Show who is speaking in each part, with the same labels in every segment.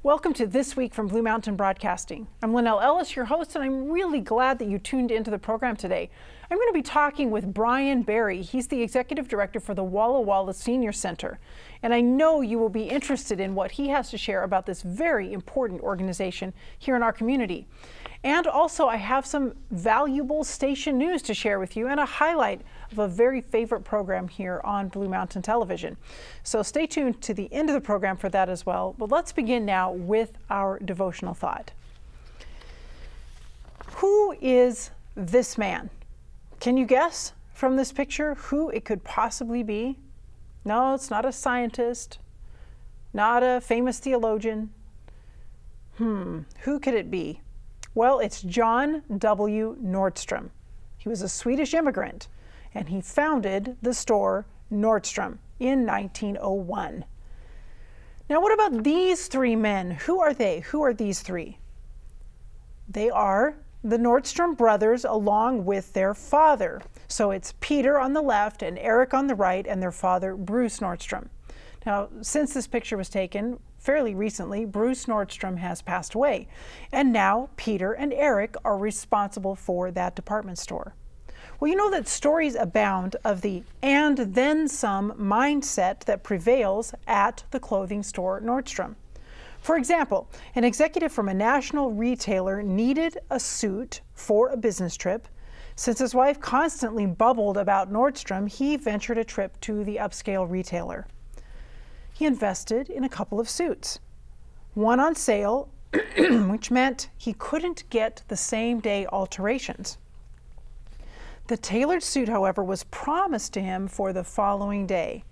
Speaker 1: Welcome to This Week from Blue Mountain Broadcasting. I'm Lynelle Ellis, your host, and I'm really glad that you tuned into the program today. I'm going to be talking with Brian Berry. He's the Executive Director for the Walla Walla Senior Center. And I know you will be interested in what he has to share about this very important organization here in our community. And also, I have some valuable station news to share with you and a highlight of a very favorite program here on Blue Mountain Television. So stay tuned to the end of the program for that as well. But let's begin now with our devotional thought. Who is this man? Can you guess from this picture who it could possibly be? No, it's not a scientist, not a famous theologian. Who could it be? Well, it's John W. Nordstrom. He was a Swedish immigrant, and he founded the store Nordstrom in 1901. Now, what about these three men? Who are they? Who are these three? They are the Nordstrom brothers along with their father. So it's Peter on the left and Eric on the right, and their father, Bruce Nordstrom. Now, since this picture was taken fairly recently, Bruce Nordstrom has passed away, and now Peter and Eric are responsible for that department store. Well, you know that stories abound of the "and then some" mindset that prevails at the clothing store Nordstrom. For example, an executive from a national retailer needed a suit for a business trip. Since his wife constantly bubbled about Nordstrom, he ventured a trip to the upscale retailer. He invested in a couple of suits, one on sale, which meant he couldn't get the same day alterations. The tailored suit, however, was promised to him for the following day.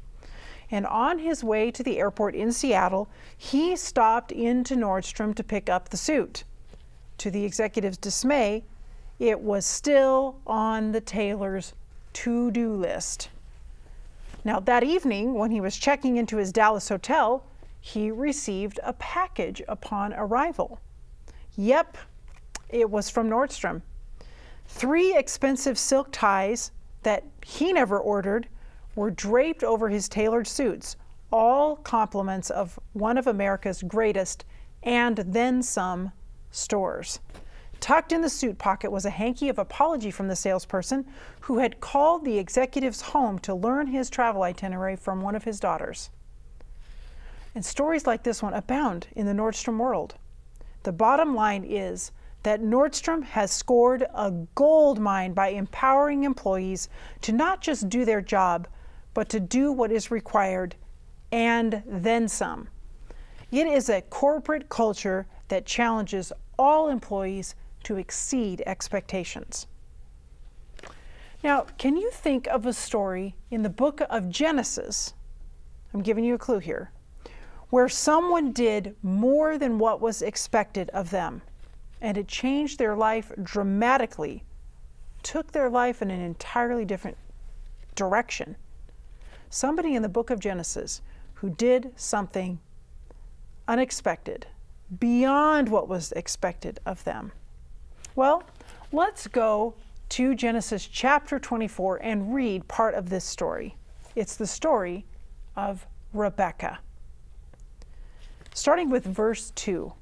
Speaker 1: And on his way to the airport in Seattle, he stopped into Nordstrom to pick up the suit. To the executive's dismay, it was still on the tailor's to-do list. Now, that evening, when he was checking into his Dallas hotel, he received a package upon arrival. Yep, it was from Nordstrom. 3 expensive silk ties that he never ordered were draped over his tailored suits, all compliments of one of America's greatest and then some stores. Tucked in the suit pocket was a hanky of apology from the salesperson who had called the executive's home to learn his travel itinerary from one of his daughters. And stories like this one abound in the Nordstrom world. The bottom line is that Nordstrom has scored a gold mine by empowering employees to not just do their job, but to do what is required and then some. It is a corporate culture that challenges all employees to exceed expectations. Now, can you think of a story in the book of Genesis, I'm giving you a clue here, where someone did more than what was expected of them, and it changed their life dramatically, took their life in an entirely different direction? Somebody in the book of Genesis who did something unexpected, beyond what was expected of them. Well, let's go to Genesis chapter 24 and read part of this story. It's the story of Rebekah. Starting with verse 2.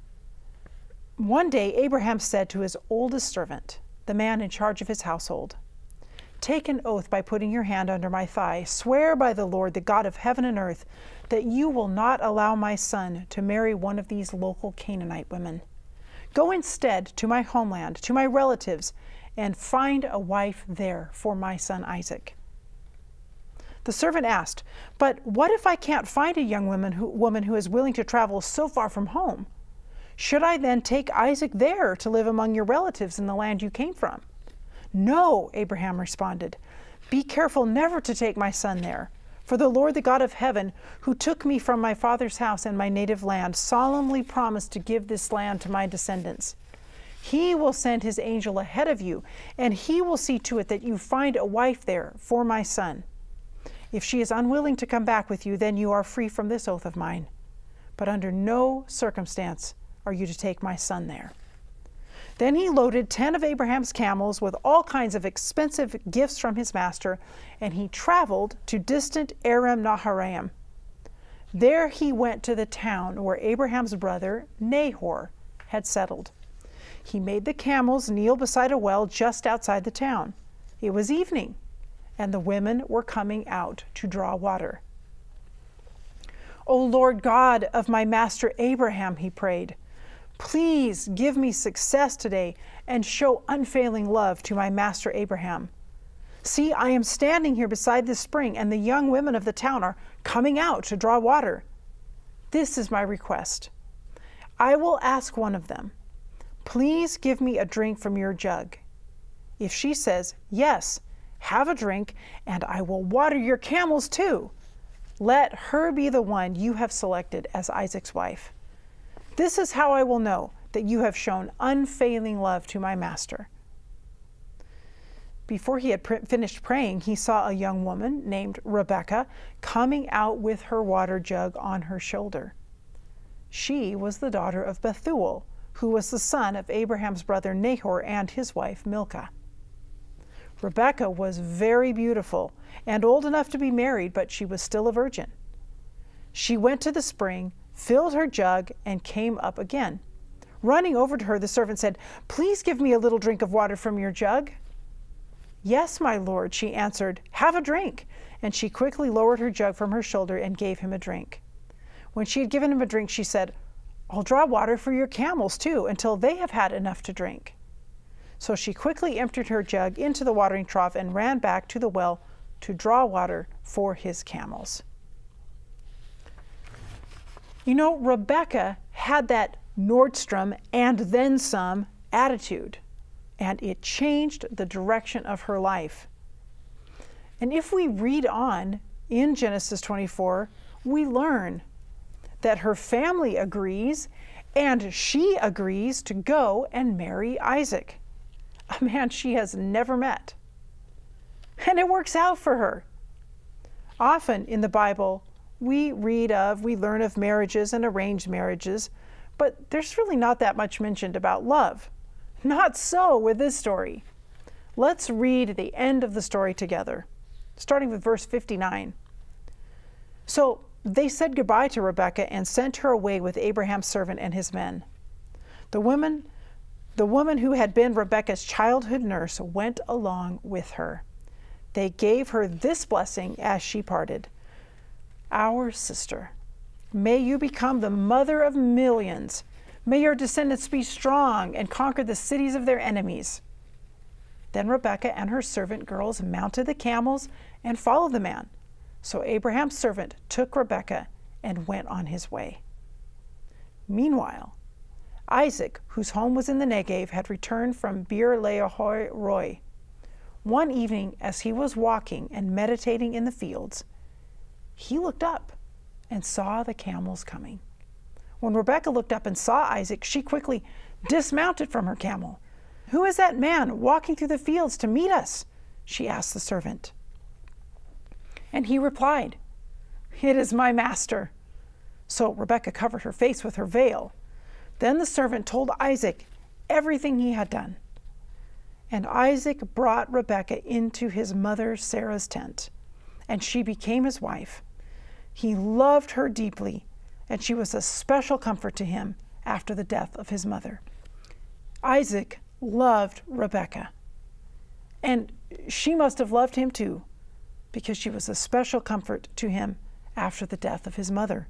Speaker 1: One day Abraham said to his oldest servant, the man in charge of his household, "Take an oath by putting your hand under my thigh. Swear by the Lord, the God of heaven and earth, that you will not allow my son to marry one of these local Canaanite women. Go instead to my homeland, to my relatives, and find a wife there for my son Isaac." The servant asked, "But what if I can't find a young woman who is willing to travel so far from home? Should I then take Isaac there to live among your relatives in the land you came from?" "No," Abraham responded. "Be careful never to take my son there. For the Lord, the God of heaven, who took me from my father's house and my native land, solemnly promised to give this land to my descendants. He will send his angel ahead of you, and he will see to it that you find a wife there for my son. If she is unwilling to come back with you, then you are free from this oath of mine. But under no circumstance are you to take my son there." Then he loaded 10 of Abraham's camels with all kinds of expensive gifts from his master, and he traveled to distant Aram Naharaim. There he went to the town where Abraham's brother Nahor had settled. He made the camels kneel beside a well just outside the town. It was evening, and the women were coming out to draw water. "O Lord God of my master Abraham," he prayed, "please give me success today and show unfailing love to my master Abraham. See, I am standing here beside this spring, and the young women of the town are coming out to draw water. This is my request. I will ask one of them, 'Please give me a drink from your jug.' If she says, 'Yes, have a drink, and I will water your camels too,' let her be the one you have selected as Isaac's wife. This is how I will know that you have shown unfailing love to my master." Before he had finished praying, he saw a young woman named Rebekah coming out with her water jug on her shoulder. She was the daughter of Bethuel, who was the son of Abraham's brother Nahor and his wife Milcah. Rebekah was very beautiful and old enough to be married, but she was still a virgin. She went to the spring, filled her jug, and came up again. Running over to her, the servant said, "Please give me a little drink of water from your jug." "Yes, my lord," she answered, "have a drink." And she quickly lowered her jug from her shoulder and gave him a drink. When she had given him a drink, she said, "I'll draw water for your camels too, until they have had enough to drink." So she quickly emptied her jug into the watering trough and ran back to the well to draw water for his camels. You know, Rebekah had that Nordstrom and then some attitude, and it changed the direction of her life. And if we read on in Genesis 24, we learn that her family agrees, and she agrees to go and marry Isaac, a man she has never met. And it works out for her. Often in the Bible, we learn of marriages and arranged marriages, but there's really not that much mentioned about love. Not so with this story. Let's read the end of the story together, starting with verse 59. So they said goodbye to Rebekah and sent her away with Abraham's servant and his men. The woman who had been Rebekah's childhood nurse went along with her. They gave her this blessing as she parted. "Our sister, may you become the mother of millions. May your descendants be strong and conquer the cities of their enemies." Then Rebekah and her servant girls mounted the camels and followed the man. So Abraham's servant took Rebekah and went on his way. Meanwhile, Isaac, whose home was in the Negev, had returned from Beer-lahai-roi. One evening, as he was walking and meditating in the fields, he looked up and saw the camels coming. When Rebekah looked up and saw Isaac, she quickly dismounted from her camel. "Who is that man walking through the fields to meet us?" she asked the servant. And he replied, "It is my master." So Rebekah covered her face with her veil. Then the servant told Isaac everything he had done. And Isaac brought Rebekah into his mother Sarah's tent, and she became his wife. He loved her deeply, and she was a special comfort to him after the death of his mother. Isaac loved Rebekah, and she must have loved him too, because she was a special comfort to him after the death of his mother.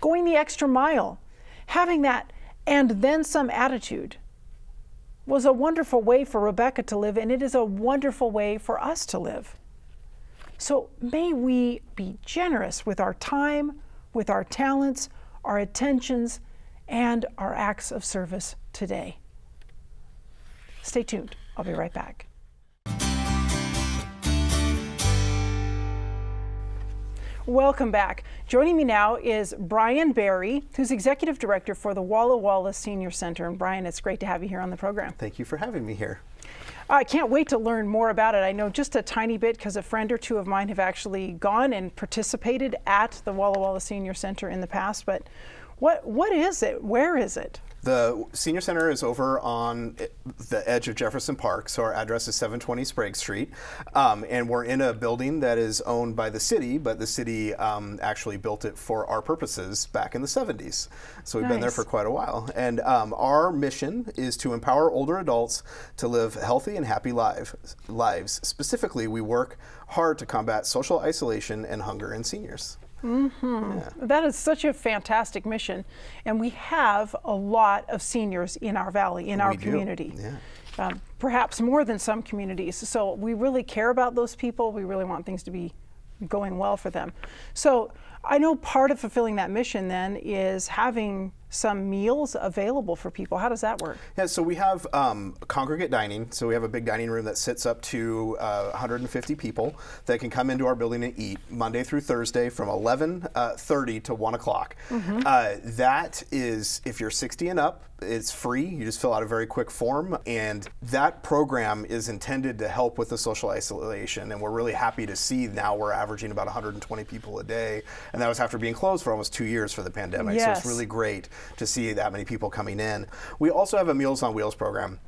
Speaker 1: Going the extra mile, having that and then some attitude, was a wonderful way for Rebekah to live, and it is a wonderful way for us to live. So may we be generous with our time, with our talents, our attentions, and our acts of service today. Stay tuned. I'll be right back. Welcome back. Joining me now is Brian Barry, who's Executive Director for the Walla Walla Senior Center. And Brian, it's great to have you here on the program.
Speaker 2: Thank you for having me here.
Speaker 1: I can't wait to learn more about it. I know just a tiny bit because a friend or two of mine have actually gone and participated at the Walla Walla Senior Center in the past. But what is it? Where is it?
Speaker 2: The Senior Center is over on the edge of Jefferson Park, so our address is 720 Sprague Street, and we're in a building that is owned by the city, but the city actually built it for our purposes back in the 70s. So we've been there for quite a while. And our mission is to empower older adults to live healthy and happy lives. Specifically, we work hard to combat social isolation and hunger in seniors. Yeah.
Speaker 1: That is such a fantastic mission, and we have a lot of seniors in our valley, in our community.
Speaker 2: Yeah.
Speaker 1: Perhaps more than some communities. So we really care about those people. We really want things to be going well for them. So I know part of fulfilling that mission then is having some meals available for people. How does that work?
Speaker 2: Yeah, so we have congregate dining. So we have a big dining room that sits up to 150 people that can come into our building and eat Monday through Thursday from 11:30 to 1 o'clock. That is, if you're 60 and up, it's free. You just fill out a very quick form, and that program is intended to help with the social isolation, and we're really happy to see now we're averaging about 120 people a day, and that was after being closed for almost 2 years for the pandemic.
Speaker 1: Yes.
Speaker 2: So it's really great to see that many people coming in. We also have a Meals on Wheels program.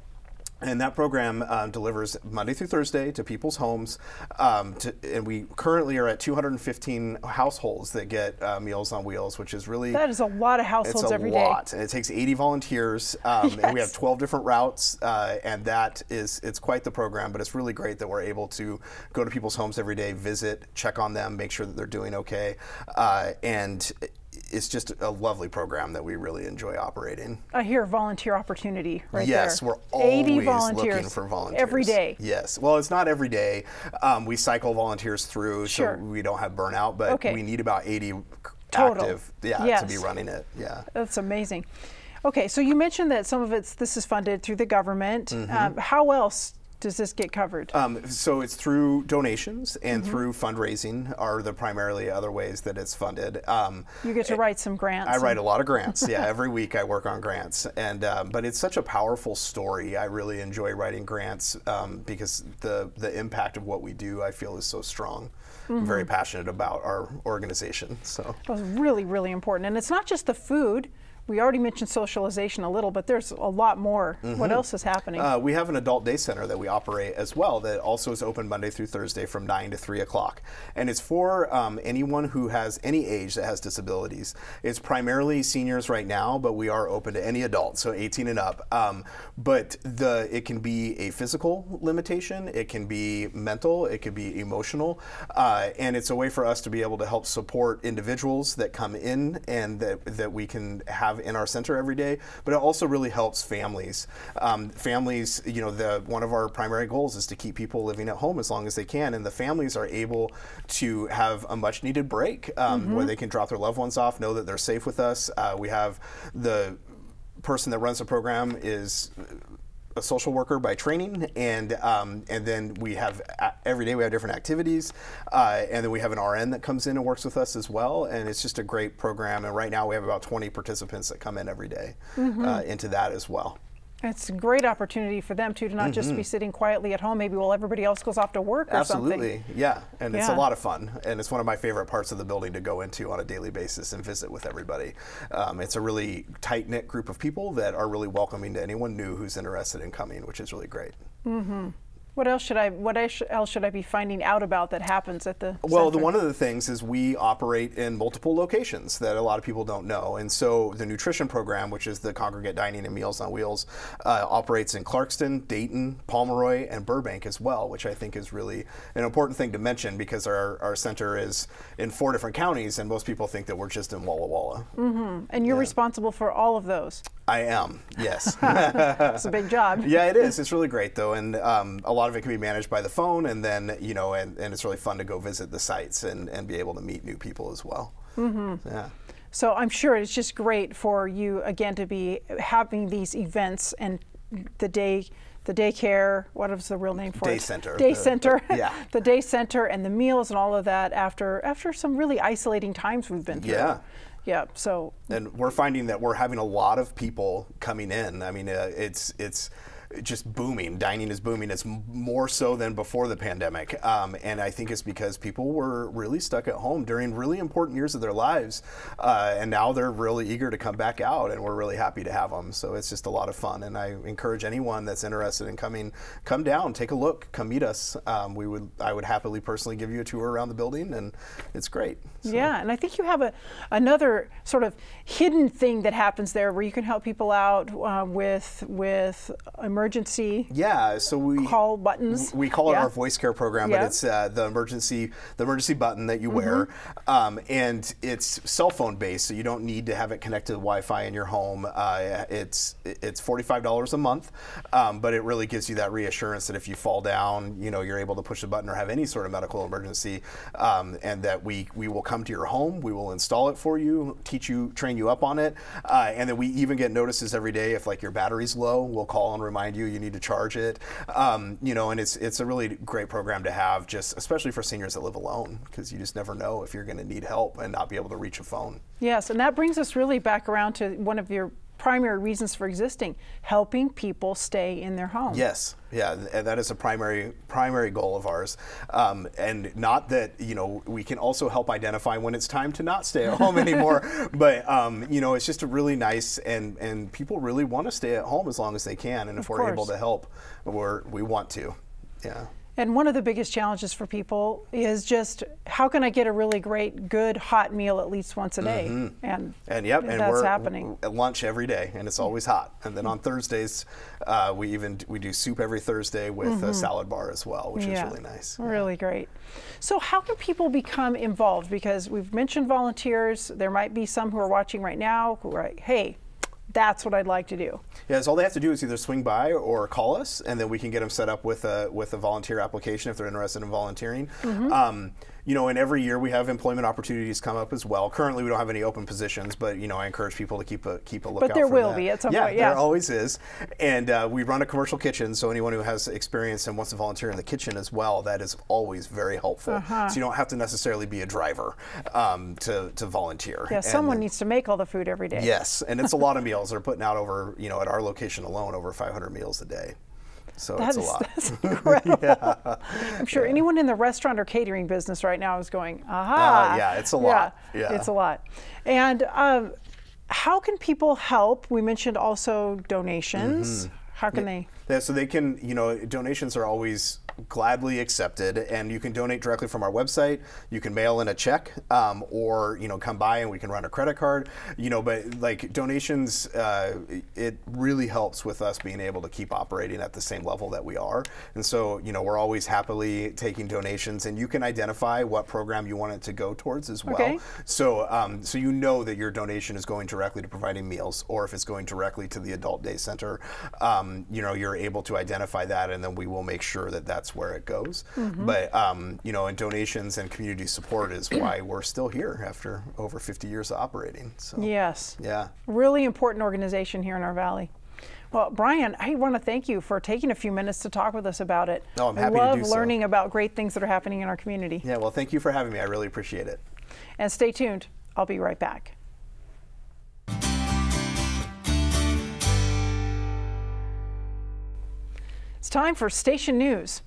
Speaker 2: And that program delivers Monday through Thursday to people's homes. And we currently are at 215 households that get Meals on Wheels, which is really...
Speaker 1: That is a lot of households every day.
Speaker 2: It's a lot. And it takes 80 volunteers.
Speaker 1: Yes.
Speaker 2: And we have 12 different routes. And it's quite the program. But it's really great that we're able to go to people's homes every day, visit, check on them, make sure that they're doing okay. And it's just a lovely program that we really enjoy operating.
Speaker 1: I hear volunteer opportunity right
Speaker 2: yes,
Speaker 1: there.
Speaker 2: We're always
Speaker 1: 80 volunteers
Speaker 2: looking for volunteers.
Speaker 1: Every day.
Speaker 2: Yes. Well, it's not every day. We cycle volunteers through
Speaker 1: Sure.
Speaker 2: so we don't have burnout, but we need about 80
Speaker 1: total
Speaker 2: active to be running it. Yeah.
Speaker 1: That's amazing. Okay, so you mentioned that some of this is funded through the government. How else does this get covered?
Speaker 2: So it's through donations and through fundraising are the primarily other ways that it's funded.
Speaker 1: You get to write some grants.
Speaker 2: I write a lot of grants. Yeah, every week I work on grants, and but it's such a powerful story. I really enjoy writing grants because the impact of what we do I feel is so strong. I'm very passionate about our organization. So
Speaker 1: it's really, really important, and it's not just the food. We already mentioned socialization a little, but there's a lot more. What else is happening?
Speaker 2: We have an adult day center that we operate as well that also is open Monday through Thursday from 9 to 3 o'clock. And it's for anyone who has any age that has disabilities. It's primarily seniors right now, but we are open to any adult, so 18 and up. But it can be a physical limitation, it can be mental, it can be emotional, and it's a way for us to be able to help support individuals that come in and that we can have in our center every day, but it also really helps families. Families, you know, one of our primary goals is to keep people living at home as long as they can, and the families are able to have a much needed break where they can drop their loved ones off, know that they're safe with us. We have the person that runs the program is a social worker by training, and then we have every day we have different activities, and then we have an RN that comes in and works with us as well, and it's just a great program. And right now we have about 20 participants that come in every day into that as well.
Speaker 1: It's a great opportunity for them too to not just be sitting quietly at home, maybe while everybody else goes off to work or something.
Speaker 2: Absolutely, yeah. And it's a lot of fun, and it's one of my favorite parts of the building to go into on a daily basis and visit with everybody. It's a really tight-knit group of people that are really welcoming to anyone new who's interested in coming, which is really great.
Speaker 1: What else should I be finding out about that happens at the
Speaker 2: Well,
Speaker 1: center?
Speaker 2: one of the things is we operate in multiple locations that a lot of people don't know. And so the nutrition program, which is the Congregate Dining and Meals on Wheels, operates in Clarkston, Dayton, Pomeroy, and Burbank as well, which I think is really an important thing to mention because our center is in 4 different counties, and most people think that we're just in Walla Walla.
Speaker 1: And you're responsible for all of those.
Speaker 2: I am, yes.
Speaker 1: It's a big job.
Speaker 2: Yeah, it is. It's really great, though, and a lot of it can be managed by the phone, and then, you know, and it's really fun to go visit the sites and be able to meet new people as well. Yeah.
Speaker 1: So I'm sure it's just great for you, again, to be having these events and the daycare, what is the real name for it?
Speaker 2: Day center.
Speaker 1: Day center.
Speaker 2: Yeah.
Speaker 1: The day center and the meals and all of that after some really isolating times we've been through.
Speaker 2: Yeah.
Speaker 1: Yeah, so.
Speaker 2: And we're finding that we're having a lot of people coming in. I mean, it's just booming. Dining is booming. It's more so than before the pandemic. And I think it's because people were really stuck at home during really important years of their lives. And now they're really eager to come back out, and we're really happy to have them. So it's just a lot of fun. And I encourage anyone that's interested in coming, come down, take a look, come meet us. I would happily personally give you a tour around the building, and it's great. So.
Speaker 1: Yeah, and I think you have another sort of hidden thing that happens there where you can help people out with emergency
Speaker 2: so we
Speaker 1: call buttons.
Speaker 2: We call it our voice care program, but it's the emergency button that you wear, and it's cell phone based, so you don't need to have it connected to Wi-Fi in your home. It's $45 a month, but it really gives you that reassurance that if you fall down, you're able to push the button or have any sort of medical emergency, and that we will come to your home, we will install it for you, train you up on it, and then we even get notices every day if like your battery's low. We'll call and remind you need to charge it, and it's a really great program to have, just especially for seniors that live alone, because you just never know if you're going to need help and not be able to reach a phone. Yes,
Speaker 1: and that brings us really back around to one of your primary reasons for existing, helping people stay in their home.
Speaker 2: Yes, and that is a primary goal of ours, and not that we can also help identify when it's time to not stay at home anymore, but it's just a really nice, and people really want to stay at home as long as they can, and if we're able to help, we want to. Yeah.
Speaker 1: And one of the biggest challenges for people is just, how can I get a really great, good, hot meal at least once a day? And that's happening.
Speaker 2: At lunch every day, and it's always hot. And then on Thursdays, we do soup every Thursday with a salad bar as well, which is really nice.
Speaker 1: Really great. So how can people become involved? Because we've mentioned volunteers. There might be some who are watching right now who are like, hey, that's what I'd like to do.
Speaker 2: Yeah, so all they have to do is either swing by or call us, and then we can get them set up with a volunteer application if they're interested in volunteering. And every year we have employment opportunities come up as well. Currently, we don't have any open positions, but I encourage people to keep a lookout.
Speaker 1: But there will be at some point.
Speaker 2: Yeah, there always is. And we run a commercial kitchen, so anyone who has experience and wants to volunteer in the kitchen as well, that is always very helpful. So you don't have to necessarily be a driver to volunteer.
Speaker 1: Yeah, someone needs to make all the food every day.
Speaker 2: Yes, and it's a lot of meals. They're putting out over, at our location alone, over 500 meals a day. So it's a lot.
Speaker 1: That's incredible. I'm sure anyone in the restaurant or catering business right now is going, aha.
Speaker 2: Yeah, it's a lot.
Speaker 1: Yeah, it's a lot. And how can people help? We mentioned also donations. How can they?
Speaker 2: Yeah, so they can, donations are always gladly accepted, and you can donate directly from our website. You can mail in a check, or come by and we can run a credit card. But like donations, it really helps with us being able to keep operating at the same level that we are. And so we're always happily taking donations, and you can identify what program you want it to go towards as well.
Speaker 1: Okay.
Speaker 2: So so that your donation is going directly to providing meals, or if it's going directly to the Adult Day Center, you're able to identify that, and then we will make sure that that's where it goes. But and donations and community support is why we're still here after over 50 years of operating. So
Speaker 1: yes,
Speaker 2: yeah,
Speaker 1: really important organization here in our valley. Well, Brian, I want to thank you for taking a few minutes to talk with us about it.
Speaker 2: Oh, I'm happy to do so.
Speaker 1: I love learning about great things that are happening in our community.
Speaker 2: Yeah, well, thank you for having me. I really appreciate it.
Speaker 1: And stay tuned. I'll be right back. It's time for Station News.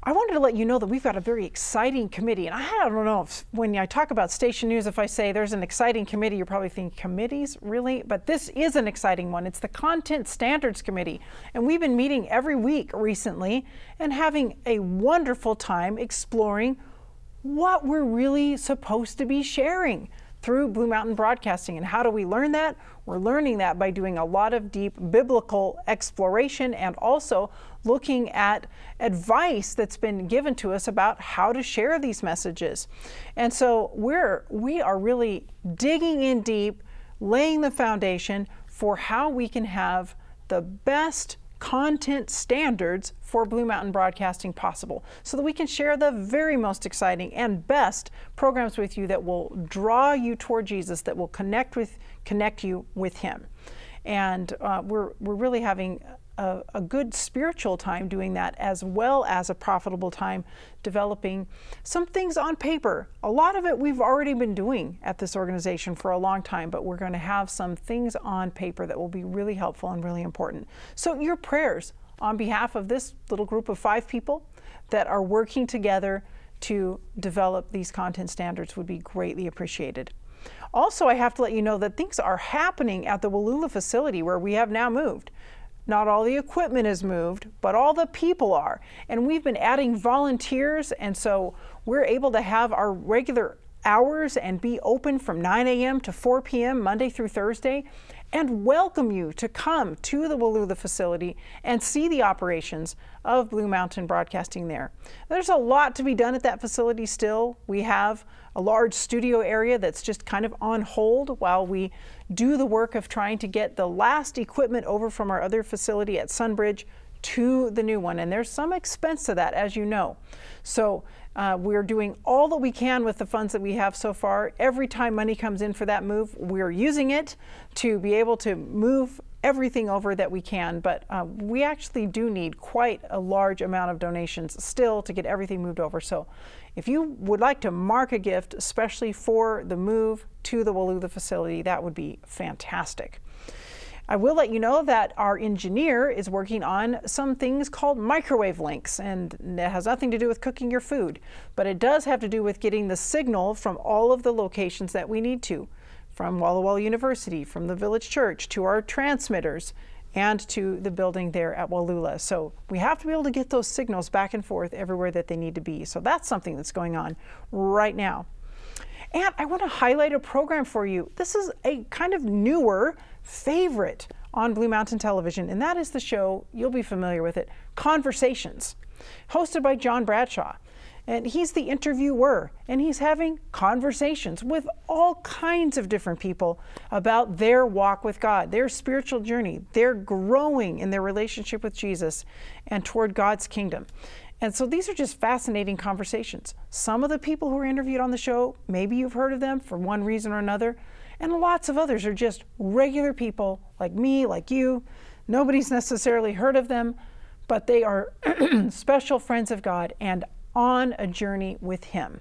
Speaker 1: I wanted to let you know that we've got a very exciting committee. And I don't know if when I talk about Station News, if I say there's an exciting committee, you're probably thinking, committees, really? But this is an exciting one. It's the Content Standards Committee. And we've been meeting every week recently and having a wonderful time exploring what we're really supposed to be sharing through Blue Mountain Broadcasting. And how do we learn that? We're learning that by doing a lot of deep biblical exploration and also looking at advice that's been given to us about how to share these messages. And so we are really digging in deep, laying the foundation for how we can have the best content standards for Blue Mountain Broadcasting possible, so that we can share the very most exciting and best programs with you that will draw you toward Jesus, that will connect you with Him. And we're really having a good spiritual time doing that, as well as a profitable time developing some things on paper. A lot of it we've already been doing at this organization for a long time, but we're going to have some things on paper that will be really helpful and really important. So your prayers on behalf of this little group of 5 people that are working together to develop these content standards would be greatly appreciated. Also, I have to let you know that things are happening at the Walla Walla facility where we have now moved. Not all the equipment is moved, but all the people are. And we've been adding volunteers, and so we're able to have our regular hours and be open from 9 a.m. to 4 p.m. Monday through Thursday, and welcome you to come to the Walla Walla facility and see the operations of Blue Mountain Broadcasting there. There's a lot to be done at that facility still. We have a large studio area that's just kind of on hold while we do the work of trying to get the last equipment over from our other facility at Sunbridge to the new one. And there's some expense to that, as you know. So we're doing all that we can with the funds that we have so far. Every time money comes in for that move, we're using it to be able to move everything over that we can. But we actually do need quite a large amount of donations still to get everything moved over. So if you would like to mark a gift, especially for the move to the Walla Walla facility, that would be fantastic. I will let you know that our engineer is working on some things called microwave links, and that has nothing to do with cooking your food, but it does have to do with getting the signal from all of the locations that we need to, from Walla Walla University, from the Village Church, to our transmitters, and to the building there at Walla Walla. So we have to be able to get those signals back and forth everywhere that they need to be. So that's something that's going on right now. And I want to highlight a program for you. This is a kind of newer favorite on Blue Mountain Television, and that is the show, you'll be familiar with it, Conversations, hosted by John Bradshaw. And he's the interviewer, and he's having conversations with all kinds of different people about their walk with God, their spiritual journey, their growing in their relationship with Jesus and toward God's kingdom. And so these are just fascinating conversations. Some of the people who are interviewed on the show, maybe you've heard of them for one reason or another, and lots of others are just regular people like me, like you. Nobody's necessarily heard of them, but they are special friends of God and on a journey with Him.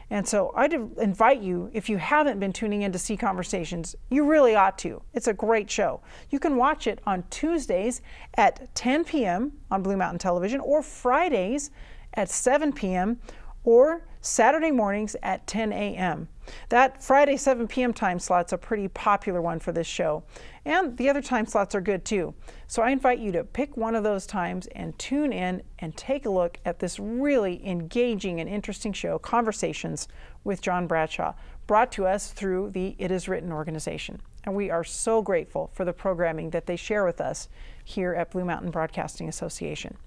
Speaker 1: And so I'd invite you, if you haven't been tuning in to see Conversations, you really ought to. It's a great show. You can watch it on Tuesdays at 10 p.m. on Blue Mountain Television, or Fridays at 7 p.m., or Saturday mornings at 10 a.m. That Friday 7 p.m. time slot's a pretty popular one for this show. And the other time slots are good too. So I invite you to pick one of those times and tune in and take a look at this really engaging and interesting show, Conversations with John Bradshaw, brought to us through the It Is Written organization. And we are so grateful for the programming that they share with us here at Blue Mountain Broadcasting Association.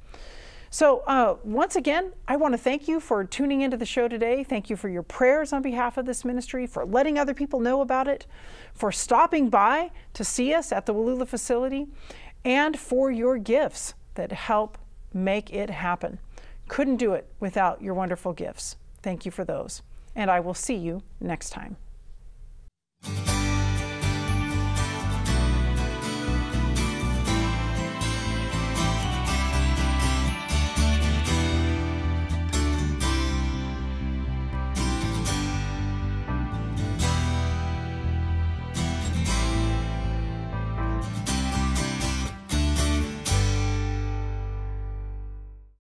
Speaker 1: So once again, I want to thank you for tuning into the show today. Thank you for your prayers on behalf of this ministry, for letting other people know about it, for stopping by to see us at the Walla Walla facility, and for your gifts that help make it happen. Couldn't do it without your wonderful gifts. Thank you for those. And I will see you next time.